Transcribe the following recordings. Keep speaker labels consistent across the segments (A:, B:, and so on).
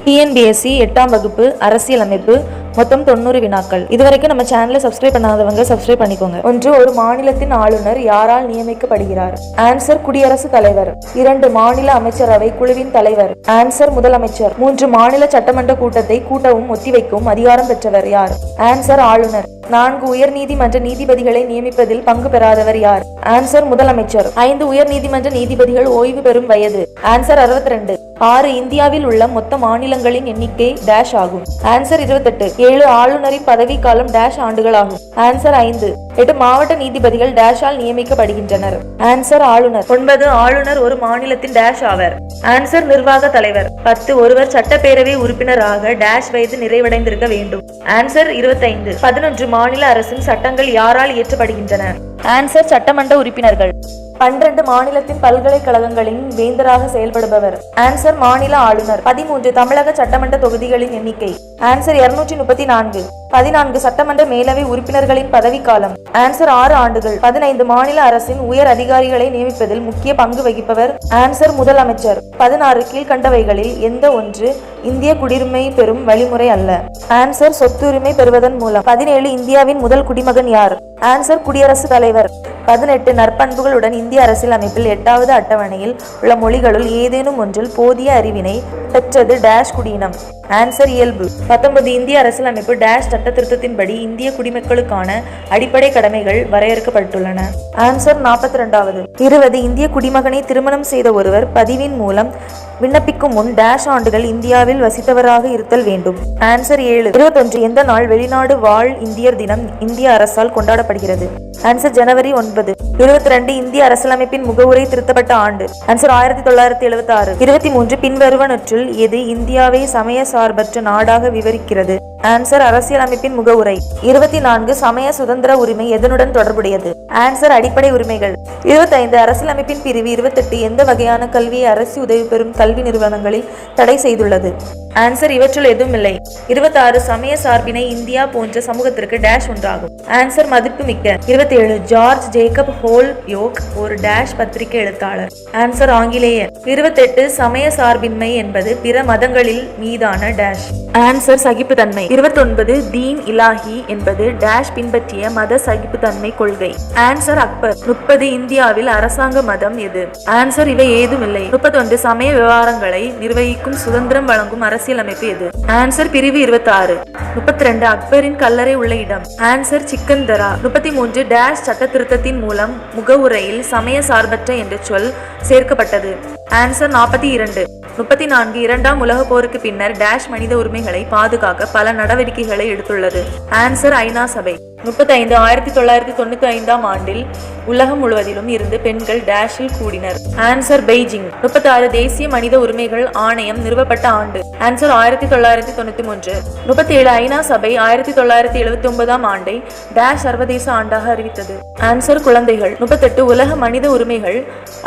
A: TNPSC 8ஆம் வகுப்பு அரசியலமைப்பு மொத்தம் 90 வினாக்கள். இதுவரைக்கும் நம்ம சேனலை சப்ஸ்கிரைப் பண்ணாதவங்க சப்ஸ்கிரைப் பண்ணிக்கோங்க. 1. ஒரு மாநிலத்தின் ஆளுநர் யாரால் நியமிக்கப்படுகிறார்? ஆன்சர் குடியரசுத் தலைவர். 2. மாநில அமைச்சரவை குழுவின் தலைவர். ஆன்சர் முதலமைச்சர். 3. மாநில சட்டமன்ற கூட்டத்தை கூட்டவும் ஒத்திவைக்கவும் அதிகாரம் பெற்றவர் யார்? ஆன்சர் ஆளுநர். 4. உயர்நீதிமன்ற நீதிபதிகளை நியமிப்பதில் பங்கு பெறாதவர் யார்? ஆன்சர் முதலமைச்சர். 5. உயர்நீதிமன்ற நீதிபதிகள் ஓய்வு பெறும் வயது. ஆன்சர் 62. 6. இந்தியாவில் உள்ள மொத்த மாநிலங்களின் எண்ணிக்கை டேஷ் ஆகும். ஆன்சர் 28. 7. ஆளுநரின் பதவி காலம் டேஷ் ஆண்டுகள் ஆகும். ஆன்சர் 5. 8. மாவட்ட நீதிபதிகள் டேஷால் நியமிக்கப்படுகின்றனர். ஆன்சர் ஆளுநர். 9. ஆளுநர் ஒரு மாநிலத்தின் டேஷ் ஆவர். ஆன்சர் நிர்வாக தலைவர். 10. ஒருவர் சட்டப்பேரவை உறுப்பினராக டேஷ் வயது நிறைவடைந்திருக்க வேண்டும். ஆன்சர் 25. 11. மாநில அரசின் சட்டங்கள் யாரால் இயற்றப்படுகின்றன? ஆன்சர் சட்டமன்ற உறுப்பினர்கள். 12. மாநிலத்தின் பல்கலைக்கழகங்களின் வேந்தராக செயல்படுபவர். ஆன்சர் மாநில ஆளுநர். 13. தமிழக சட்டமன்ற தொகுதிகளின் எண்ணிக்கை. ஆன்சர் 234. 14. சட்டமன்ற மேலவை உறுப்பினர்களின் பதவிக்காலம். ஆன்சர் 6 ஆண்டுகள். 15. மாநில அரசின் உயர் அதிகாரிகளை நியமிப்பதில் முக்கிய பங்கு வகிப்பவர். ஆன்சர் முதலமைச்சர். 16. கீழ்கண்டவைகளில் எந்த ஒன்று இந்திய குடியுரிமை பெறும் வழிமுறை அல்ல? ஆன்சர் சொத்துரிமை பெறுவதன் மூலம். 17. இந்தியாவின் முதல் குடிமகன் யார்? ஆன்சர் குடியரசுத் தலைவர். 18. நற்பண்புகளுடன் இந்திய அரசியலமைப்பில் 8வது அட்டவணையில் உள்ள மொழிகளுள் ஏதேனும் ஒன்றில் போதிய அறிவினை பெற்றது டேஷ் குடியினம். ஆன்சர் இயல்பு. 19. இந்திய அரசியலமைப்பு டேஷ் சட்ட திருத்தத்தின்படி இந்திய குடிமக்களுக்கான அடிப்படை கடமைகள் வரையறுக்கப்பட்டுள்ளன. ஆன்சர் 42வது. 20. இந்திய குடிமகனை திருமணம் செய்த ஒருவர் பதிவின் மூலம் விண்ணப்பிக்கும் முன் டேஷ் ஆண்டுகள் இந்தியாவில் வசித்தவராக இருத்தல் வேண்டும். ஆன்சர் 7. 21. எந்த நாள் வெளிநாடு வாழ் இந்தியர் தினம் இந்திய அரசால் கொண்டாடப்படுகிறது? ஆன்சர் ஜனவரி 9. 22. இந்திய அரசியலமைப்பின் முகவுரை திருத்தப்பட்ட ஆண்டு. ஆன்சர் 1976. 23. பின்வருவனற்றுள் எது இந்தியாவை சமய சார்பற்ற நாடாக விவரிக்கிறது? ஆன்சர் அரசியலமைப்பின் முகவுரை. 24. சமய சுதந்திர உரிமை எதனுடன் தொடர்புடையது? ஆன்சர் அடிப்படை உரிமைகள். 25. அரசியலமைப்பின் பிரிவு 28 எந்த வகையான கல்வியை அரசு உதவி பெறும் கல்வி நிறுவனங்களில் தடை செய்துள்ளது? ஆன்சர் இவற்றுள் எதுவும் இல்லை. 26. சமய சார்பினை இந்தியா போன்ற சமூகத்திற்கு டேஷ் ஒன்றாகும். ஆன்சர் மதிப்பு மிக்க. 27. ஜார்ஜ் ஜேக்கப் ஹோல் யோக் ஒரு டேஷ் பத்திரிகை எழுத்தாளர். ஆன்சர் ஆங்கிலேயர். 28. சமய சார்பின்மை என்பது பிற மதங்களில் மீதான டேஷ். ஆன்சர் சகிப்புத்தன்மை. 29. தீன் இலாஹி என்பது டேஷ் பின்பற்றிய மத சகிப்புத்தன்மை கொள்கை. ஆன்சர் அக்பர். 30. இந்தியாவில் அரசாங்க மதம் எது? ஆன்சர் இவை ஏதும் இல்லை. 31. சமய விவகாரங்களை நிர்வகிக்கும் சுதந்திரம் வழங்கும் அரசியலமைப்பு எது? ஆன்சர் பிரிவு 26. 32. அக்பரின் கல்லறை உள்ள இடம். ஆன்சர் சிக்கந்தரா. 33. டேஷ் சட்ட திருத்தத்தின் மூலம் முகவுரையில் சமய சார்பற்ற என்ற சொல் சேர்க்கப்பட்டது. ஆன்சர் 42. 34. இரண்டாம் உலக போருக்கு பின்னர் டேஷ் மனித உரிமைகளை பாதுகாக்க பல நடவடிக்கைகளை எடுத்துள்ளது. ஆன்சர் ஐநா சபை. 35. 1995ஆம் ஆண்டில் உலகம் முழுவதிலும் இருந்து பெண்கள் டேஷில் கூடினர். Answer Beijing. 36. தேசிய மனித உரிமைகள் ஆணையம் நிறுவப்பட்ட ஆண்டு. ஆன்சர் 1993. 37. ஐநா சபை 1979ஆம் ஆண்டை டேஷ் சர்வதேச ஆண்டாக அறிவித்தது. ஆன்சர் குழந்தைகள். 38. உலக மனித உரிமைகள்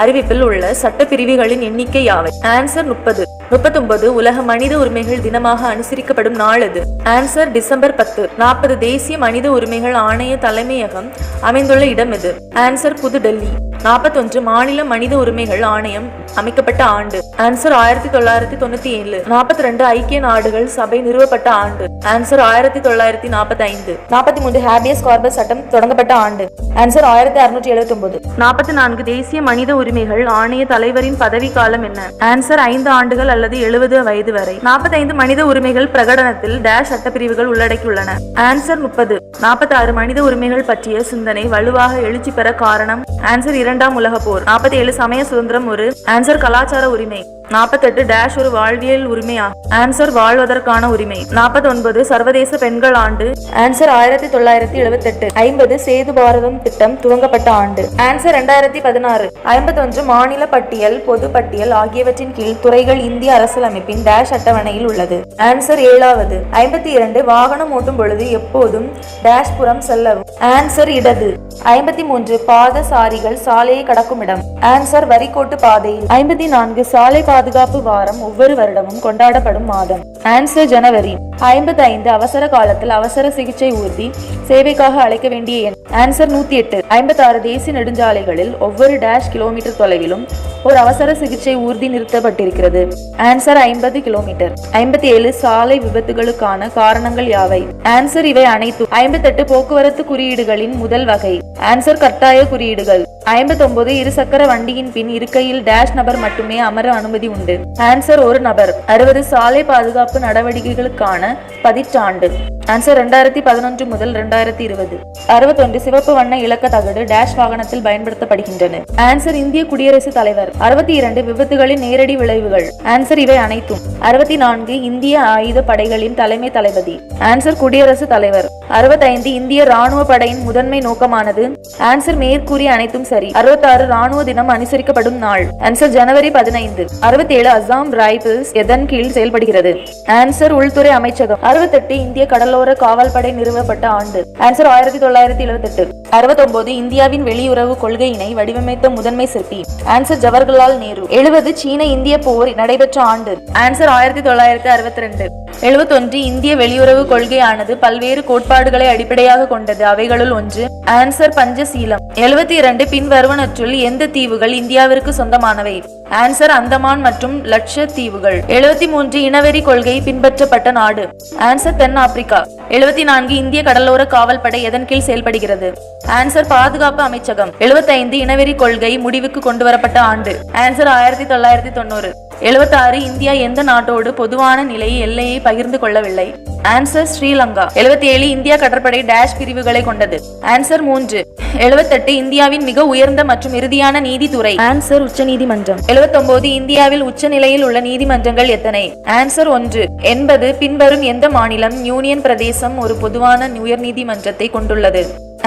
A: அறிவிப்பில் உள்ள சட்ட பிரிவுகளின் எண்ணிக்கை யாவை? ஆன்சர் 30. 39. உலக மனித உரிமைகள் தினமாக அனுசரிக்கப்படும் நாள் எது? Answer December 10. 40. தேசிய மனித உரிமைகள் ஆணைய தலைமையகம் அமைந்துள்ள இடம் எது? ஆன்சர் புதுடெல்லி. 41. மாநில மனித உரிமைகள் ஆணையம் அமைக்கப்பட்ட ஆண்டு. ஆன்சர் 1997. 42. ஐக்கிய நாடுகள் சபை நிறுவப்பட்ட ஆண்டு. ஆன்சர் 1945. 43. ஹேபியஸ் கார்பஸ் சட்டம் தொடங்கப்பட்ட ஆண்டு. ஆன்சர் 1679. 44. தேசிய மனித உரிமைகள் ஆணைய தலைவரின் பதவி காலம் என்ன? ஆன்சர் 5 ஆண்டுகள் அல்லது 70 வயது வரை. 45. மனித உரிமைகள் பிரகடனத்தில் டேஷ் சட்டப்பிரிவுகள் உள்ளடக்கியுள்ளன. ஆன்சர் 30. 46. மனித உரிமைகள் பற்றிய சிந்தனை வலுவாக எழுச்சி பெற காரணம். ஆன்சர் இரண்டாம் உலக போர். 47. சமய சுதந்திரம் ஒரு. ஆன்சர் கலாச்சார உரிமை. 48. டேஷ் ஒரு வாழ்வியல் உரிமையா? ஆன்சர் வாழ்வதற்கான உரிமை. 49. சர்வதேச பெண்கள் ஆண்டு. ஆன்சர் 1978. 50. சேது பாரதம் திட்டம் துவங்கப்பட்ட ஆண்டு. ஆன்சர் 2016. 51. மாநில பட்டியல் பொது பட்டியல் ஆகியவற்றின் கீழ் துறைகள் இந்திய அரசியலமைப்பின் டேஷ் அட்டவணையில் உள்ளது. ஆன்சர் 7வது. 52. வாகனம் ஓட்டும் பொழுது எப்போதும் டேஷ் புறம் செல்லவும். ஆன்சர் இடது. 53. பாதசாரிகள் சாலையை கடக்கும் இடம். ஆன்சர் வரிக்கோட்டு பாதையில். 54. சாலை பாதுகாப்பு வாரம் ஒவ்வொரு வருடமும் கொண்டாடப்படும் மாதம். ஆன்சர் ஜனவரி. 55. அவசர காலத்தில் அவசர சிகிச்சை ஊர்தி சேவைக்காக அழைக்க வேண்டிய எண். ஆன்சர் 108. 56 தேசிய நெடுஞ்சாலைகளில் ஒவ்வொரு டேஷ் கிலோமீட்டர் தொலைவிலும் ஒரு அவசர சிகிச்சை ஊர்தி நிறுத்தப்பட்டிருக்கிறது. Answer 50 kilometre. 57 சாலை விபத்துகளுக்கான காரணங்கள் யாவை? ஆன்சர் இவை அனைத்தும். 58 போக்குவரத்து குறியீடுகளின் முதல் வகை. ஆன்சர் கட்டாய குறியீடுகள். 59 இருசக்கர வண்டியின் பின் இருக்கையில் டேஷ் நபர் மட்டுமே அமர அனுமதி உண்டு. ஆன்சர் ஒரு நபர். 60 சாலை பாதுகாப்பு நடவடிக்கைகளுக்கான பதிற்றாண்டு. ஆன்சர் 2011 முதல் 2020. 61 சிவப்பு வண்ண இலக்க தகடு டேஷ் வாகனத்தில் பயன்படுத்தப்படுகின்றன. ஆன்சர் இந்திய குடியரசுத் தலைவர். 62 விபத்துகளின் நேரடி விளைவுகள். ஆன்சர் இவை அனைத்தும். 64 இந்திய ஆயுத படைகளின் தலைமை தளபதி. ஆன்சர் குடியரசுத் தலைவர். 65 இந்திய ராணுவ படையின் முதன்மை நோக்கமானது. ஆன்சர் மேற்கூறிய அனைத்தும் சரி. 66 ராணுவ தினம் அனுசரிக்கப்படும் நாள். ஆன்சர் ஜனவரி 15. 67 அசாம் ரைபிள்ஸ் எதன் கீழ் செயல்படுகிறது? ஆன்சர் உள்துறை அமைச்சகம். 68 இந்திய கடலோர காவல்படை நிறுவப்பட்ட ஆண்டு. ஆன்சர் 1978. 69 இந்தியாவின் வெளியுறவு கொள்கையினை வடிவமைத்த முதன்மை சிற்பி. ஆன்சர் ஜவஹர்லால் நேரு. 70 சீன இந்திய போர் நடைபெற்ற ஆண்டு. ஆன்சர் 1962. 71 இந்திய வெளியுறவு கொள்கையானது பல்வேறு கோட்பாடுகளை அடிப்படையாக கொண்டது. அவைகளுள் ஒன்று. ஆன்சர் பஞ்சசீலம். 72 பின்வருவனற்றுள் எந்த தீவுகள் இந்தியாவிற்கு சொந்தமானவை? ஆன்சர் அந்தமான் மற்றும் லட்சத்தீவுகள். 73 இனவெறி கொள்கை பின்பற்றப்பட்ட நாடு. Answer then Africa. 74 இந்திய கடலோர காவல் படை எதன் கீழ் செயல்படுகிறது? ஆன்சர் பாதுகாப்பு அமைச்சகம். 75 இனவெறி கொள்கை முடிவுக்கு கொண்டுவரப்பட்ட ஆண்டு. ஆன்சர் 1990. 76 இந்தியா எந்த நாட்டோடு பொதுவான எல்லையை பகிர்ந்து கொள்ளவில்லை? ஆன்சர் ஸ்ரீலங்கா. 77 இந்தியா கடற்படை டேஷ் பிரிவுகளை கொண்டது. ஆன்சர் 3. 78 இந்தியாவின் மிக உயர்ந்த மற்றும் இறுதியான நீதித்துறை. ஆன்சர் உச்ச நீதிமன்றம். 79 இந்தியாவில் உச்ச நிலையில் உள்ள நீதிமன்றங்கள் எத்தனை? ஆன்சர் 1. 80 பின்வரும் எந்த மாநிலம் யூனியன் பிரதேசம் ஒரு பொதுவான உயர் நீதிமன்றத்தை கொண்டுள்ளது?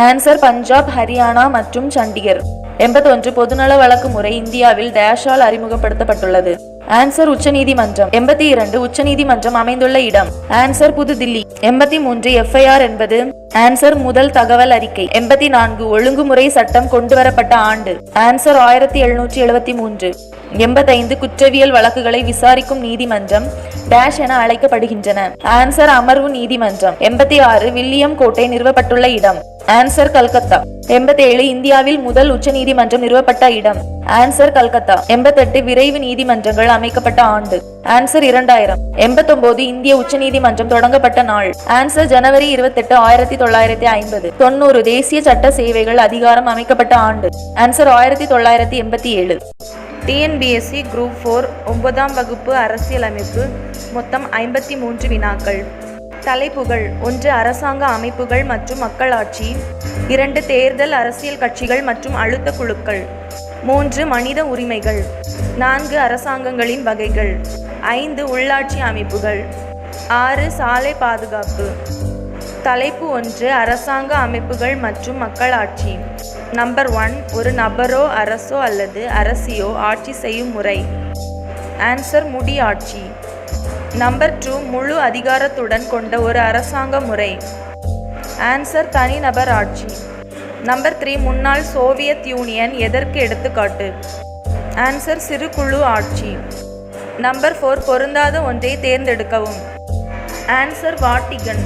A: ஆன்சர் பஞ்சாப், ஹரியானா மற்றும் சண்டிகர். 81 பொதுநல வழக்கு முறை இந்தியாவில் டேஷால் அறிமுகப்படுத்தப்பட்டுள்ளது. ஆன்சர் உச்ச நீதிமன்றம். 82 உச்ச நீதிமன்றம் அமைந்துள்ள இடம். ஆன்சர் புதுதில்லி. 83 எஃப்ஐஆர் என்பது? ஆன்சர் முதல் தகவல் அறிக்கை. 84 ஒழுங்குமுறை சட்டம் கொண்டுவரப்பட்ட ஆண்டு. ஆன்சர் 1773. 85 குற்றவியல் வழக்குகளை விசாரிக்கும் நீதிமன்றம் டேஷ் என அழைக்கப்படுகின்றன. ஆன்சர் அமர்வு நீதிமன்றம். 86 வில்லியம் கோட்டை நிறுவப்பட்டுள்ள இடம். ஆன்சர் கல்கத்தா. 87 இந்தியாவில் முதல் உச்ச நீதிமன்றம் நிறுவப்பட்ட இடம். ஆன்சர் கல்கத்தா. 88 விரைவு நீதிமன்றங்கள் அமைக்கப்பட்ட ஆண்டு. ஆன்சர் 2000. 89 இந்திய உச்ச நீதிமன்றம் தொடங்கப்பட்ட நாள். ஆன்சர் ஜனவரி 28, 1950. 90 தேசிய சட்ட சேவைகள் அதிகாரம் அமைக்கப்பட்ட ஆண்டு. ஆன்சர் 1987. டிஎன்பிஎஸ்சி குரூப் 4 9ஆம் வகுப்பு அரசியலமைப்பு. மொத்தம் 53 வினாக்கள். தலைப்புகள்: 1 அரசாங்க அமைப்புகள் மற்றும் மக்களாட்சி. 2 தேர்தல், அரசியல் கட்சிகள் மற்றும் அழுத்த குழுக்கள். 3 மனித உரிமைகள். 4 அரசாங்கங்களின் வகைகள். 5 உள்ளாட்சி அமைப்புகள். 6 சாலை பாதுகாப்பு. தலைப்பு 1 அரசாங்க அமைப்புகள் மற்றும் மக்களாட்சி. நம்பர் 1 ஒரு நபரோ அரசோ அல்லது அரசியோ ஆட்சி செய்யும் முறை. ஆன்சர் முடியாட்சி. நம்பர் 2 முழு அதிகாரத்துடன் கொண்ட ஒரு அரசாங்க முறை. ஆன்சர் தனிநபர் ஆட்சி. நம்பர் 3 முன்னாள் சோவியத் யூனியன் எதற்கு எடுத்துக்காட்டு? ஆன்சர் சிறு குழு ஆட்சி. நம்பர் 4 பொருந்தாத ஒன்றை தேர்ந்தெடுக்கவும். Answer Vatican.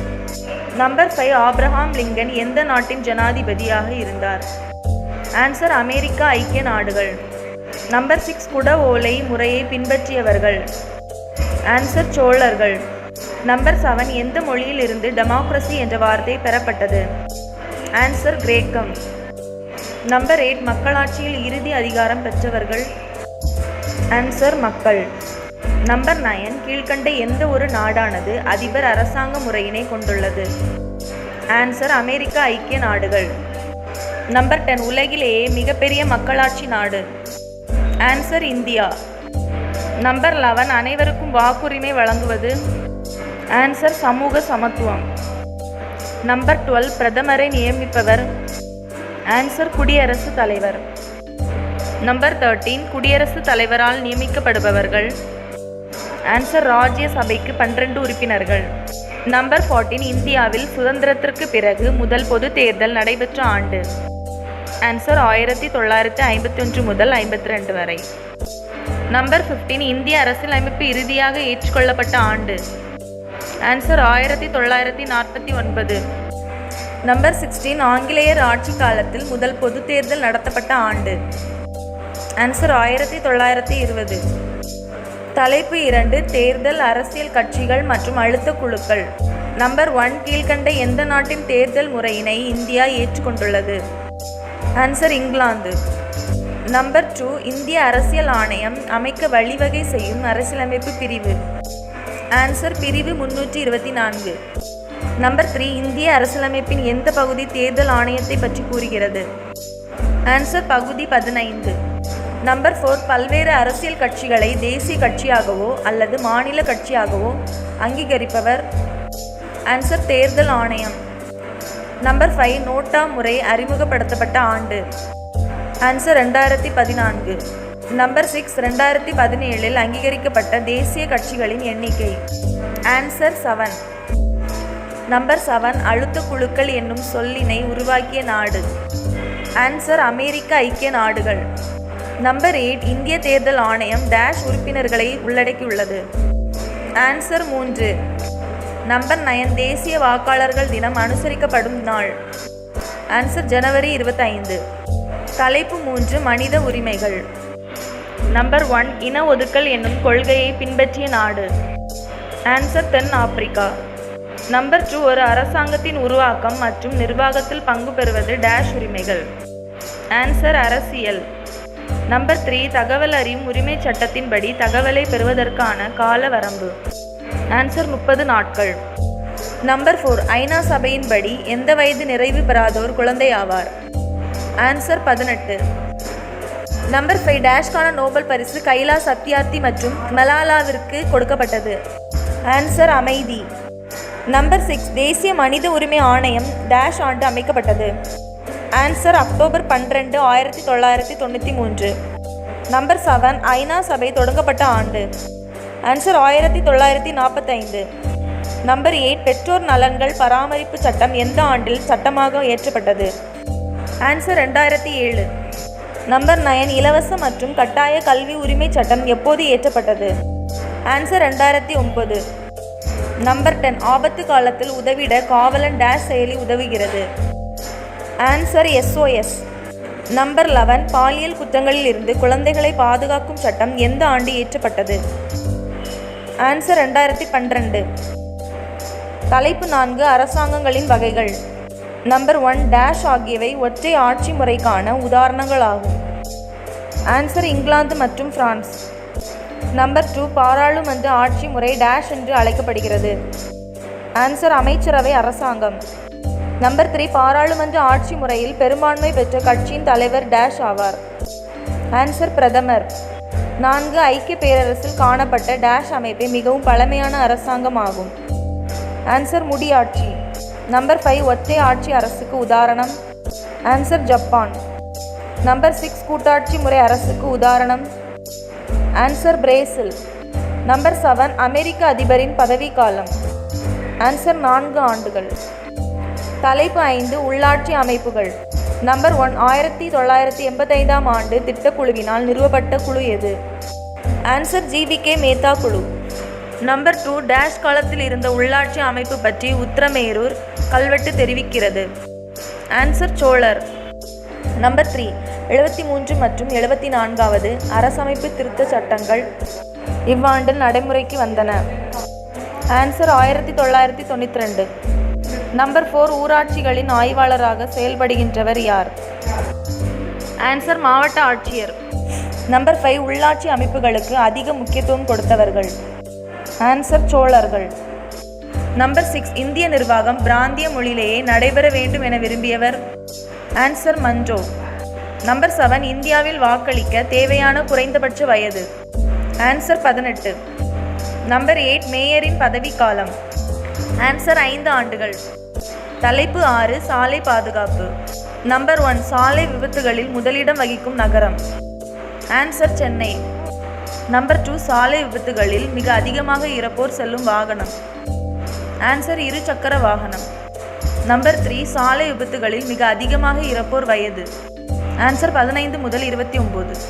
A: Number 5 Abraham Lincoln எந்த நாட்டின் ஜனாதிபதியாக இருந்தார்? ஆன்சர் அமெரிக்க ஐக்கிய நாடுகள். நம்பர் 6 குட ஓலை முறையை பின்பற்றியவர்கள். ஆன்சர் சோழர்கள். நம்பர் 7 எந்த மொழியில் இருந்து டெமோக்ரஸி என்ற வார்த்தை பெறப்பட்டது? ஆன்சர் கிரேக்கம். நம்பர் 8 மக்களாட்சியில் இறுதி அதிகாரம் பெற்றவர்கள். ஆன்சர் மக்கள். நம்பர் 9 கீழ்கண்ட எந்த ஒரு நாடானது அதிபர் அரசாங்க முறையினை கொண்டுள்ளது? ஆன்சர் அமெரிக்க ஐக்கிய நாடுகள். நம்பர் 10 உலகிலேயே மிகப்பெரிய மக்களாட்சி நாடு. Answer India. நம்பர் 11 அனைவருக்கும் வாக்குரிமை வழங்குவது. ஆன்சர் சமூக சமத்துவம். நம்பர் 12 பிரதமரை நியமிப்பவர். ஆன்சர் குடியரசுத் தலைவர். நம்பர் 13 குடியரசுத் தலைவரால் நியமிக்கப்படுபவர்கள். ஆன்சர் ராஜ்ய சபைக்கு 12 உறுப்பினர்கள். நம்பர் 14 இந்தியாவில் சுதந்திரத்திற்கு பிறகு முதல் பொது தேர்தல் நடைபெற்ற ஆண்டு. ஆன்சர் 1951 முதல் 52 வரை. நம்பர் 15 இந்திய அரசியலமைப்பு இறுதியாக ஏற்றுக்கொள்ளப்பட்ட ஆண்டு. ஆன்சர் 1949. நம்பர் 16 ஆங்கிலேயர் ஆட்சி காலத்தில் முதல் பொது தேர்தல் நடத்தப்பட்ட ஆண்டு. ஆன்சர் 1920. தலைப்பு 2 தேர்தல், அரசியல் கட்சிகள் மற்றும் அழுத்த குழுக்கள். நம்பர் 1 கீழ்கண்ட எந்த நாட்டின் தேர்தல் முறையினை இந்தியா ஏற்றுக்கொண்டுள்ளது? ஆன்சர் இங்கிலாந்து. நம்பர் 2 இந்திய அரசியல் ஆணையம் அமைக்க வழிவகை செய்யும் அரசியலமைப்பு பிரிவு. ஆன்சர் பிரிவு 324. நம்பர் 3 இந்திய அரசியலமைப்பின் எந்த பகுதி தேர்தல் ஆணையத்தை பற்றி கூறுகிறது? ஆன்சர் பகுதி 15. நம்பர் 4 பல்வேறு அரசியல் கட்சிகளை தேசிய கட்சியாகவோ அல்லது மாநில கட்சியாகவோ அங்கீகரிப்பவர்? ஆன்சர் தேர்தல் ஆணையம். நம்பர் 5 நோட்டா முறை அறிமுகப்படுத்தப்பட்ட ஆண்டு. ஆன்சர் 2014. நம்பர் 6 2017 அங்கீகரிக்கப்பட்ட தேசிய கட்சிகளின் எண்ணிக்கை. ஆன்சர் 7. நம்பர் 7 அழுத்த குழுக்கள் என்னும் சொல்லினை உருவாக்கிய நாடு. ஆன்சர் அமெரிக்க ஐக்கிய நாடுகள். நம்பர் 8 இந்திய தேர்தல் ஆணையம் டேஷ் உறுப்பினர்களை உள்ளடக்கியுள்ளது. ஆன்சர் 3. நம்பர் 9 தேசிய வாக்காளர்கள் தினம் அனுசரிக்கப்படும் நாள். ஆன்சர் ஜனவரி 25. தலைப்பு 3 மனித உரிமைகள். நம்பர் 1 இன ஒதுக்கல் என்னும் கொள்கையை பின்பற்றிய நாடு. Answer then Africa. நம்பர் 2 ஒரு அரசாங்கத்தின் உருவாக்கம் மற்றும் நிர்வாகத்தில் பங்கு பெறுவது டேஷ் உரிமைகள். ஆன்சர் அரசியல். நம்பர் 3 தகவல் அறியும் உரிமை சட்டத்தின்படி தகவலை பெறுவதற்கான கால வரம்பு. ஆன்சர் 30 நாட்கள். நம்பர் 4 ஐநா சபையின்படி எந்த வயது நிறைவு பெறாதோர் குழந்தை ஆவார்? ஆன்சர் 18. நம்பர் 5 டேஷ்கான நோபல் பரிசு கைலா சத்யார்த்தி மற்றும் மலாலாவிற்கு கொடுக்கப்பட்டது. ஆன்சர் அமைதி. நம்பர் 6 தேசிய மனித உரிமை ஆணையம் டேஷ் ஆண்டு அமைக்கப்பட்டது. Answer October 12, 1993. நம்பர் 7 ஐநா சபை தொடங்கப்பட்ட ஆண்டு. ஆன்சர் 1945. நம்பர் 8 பெற்றோர் நலன்கள் பராமரிப்பு சட்டம் எந்த ஆண்டில் சட்டமாக இயற்றப்பட்டது? ஆன்சர் 2007. நம்பர் 9 இலவச மற்றும் கட்டாய கல்வி உரிமை சட்டம் எப்போது இயற்றப்பட்டது? ஆன்சர் 2009. நம்பர் 10 ஆபத்து காலத்தில் உதவிட காவலன் டேஷ் செயலி உதவுகிறது. Answer SOS. நம்பர் 11 பாலியல் குற்றங்களில் இருந்து குழந்தைகளை பாதுகாக்கும் சட்டம் எந்த ஆண்டு இயற்றப்பட்டது? ஆன்சர் 2012. தலைப்பு 4 அரசாங்கங்களின் வகைகள். நம்பர் 1 டேஷ் ஆகியவை ஒற்றை ஆட்சி முறைக்கான உதாரணங்களாகும். ஆன்சர் இங்கிலாந்து மற்றும் பிரான்ஸ். நம்பர் 2 பாராளுமன்ற ஆட்சி முறை டேஷ் என்று அழைக்கப்படுகிறது. ஆன்சர் அமைச்சரவை அரசாங்கம். நம்பர் 3 பாராளுமன்ற ஆட்சி முறையில் பெரும்பான்மை பெற்ற கட்சியின் தலைவர் டேஷ் ஆவார். ஆன்சர் பிரதமர். 4 ஐக்கிய பேரரசில் காணப்பட்ட டேஷ் அமைப்பே மிகவும் பழமையான அரசாங்கம் ஆகும். ஆன்சர் முடியாட்சி. நம்பர் 5 ஒற்றை ஆட்சி அரசுக்கு உதாரணம். Answer Japan. நம்பர் 6 கூட்டாட்சி முறை அரசுக்கு உதாரணம். Answer Brazil. நம்பர் 7 அமெரிக்க அதிபரின் பதவிக்காலம். ஆன்சர் 4 ஆண்டுகள். தலைப்பு 5 உள்ளாட்சி அமைப்புகள். நம்பர் 1 1985ஆம் ஆண்டு திட்டக்குழுவினால் நிறுவப்பட்ட குழு எது? ஆன்சர் GVK மேத்தா குழு. நம்பர் 2 டேஷ் காலத்தில் இருந்த உள்ளாட்சி அமைப்பு பற்றி உத்திரமேரூர் கல்வெட்டு தெரிவிக்கிறது. ஆன்சர் சோழர். நம்பர் 3 73 மற்றும் 74வது அரசமைப்பு திருத்த சட்டங்கள் இவ்வாண்டில் நடைமுறைக்கு வந்தன. ஆன்சர் 1992. நம்பர் 4 ஊராட்சிகளின் ஆய்வாளராக செயல்படுகின்றவர் யார்? ஆன்சர் மாவட்ட ஆட்சியர். நம்பர் 5 உள்ளாட்சி அமைப்புகளுக்கு அதிக முக்கியத்துவம் கொடுத்தவர்கள். ஆன்சர் சோழர்கள். நம்பர் 6 இந்திய நிர்வாகம் பிராந்திய மொழியிலேயே நடைபெற வேண்டும் என விரும்பியவர். Answer Munro. நம்பர் 7 இந்தியாவில் வாக்களிக்க தேவையான குறைந்தபட்ச வயது. ஆன்சர் 18. நம்பர் 8 மேயரின் பதவிக்காலம். ஆன்சர் 5 ஆண்டுகள். தலைப்பு 6 சாலை பாதுகாப்பு. நம்பர் 1 சாலை விபத்துகளில் முதலிடம் வகிக்கும் நகரம். ஆன்சர் சென்னை. நம்பர் 2 சாலை விபத்துகளில் மிக அதிகமாக இறப்போர் செல்லும் வாகனம். ஆன்சர் இருசக்கர வாகனம். நம்பர் 3 சாலை விபத்துகளில் மிக அதிகமாக இறப்போர் வயது. ஆன்சர் 15 முதல் 29.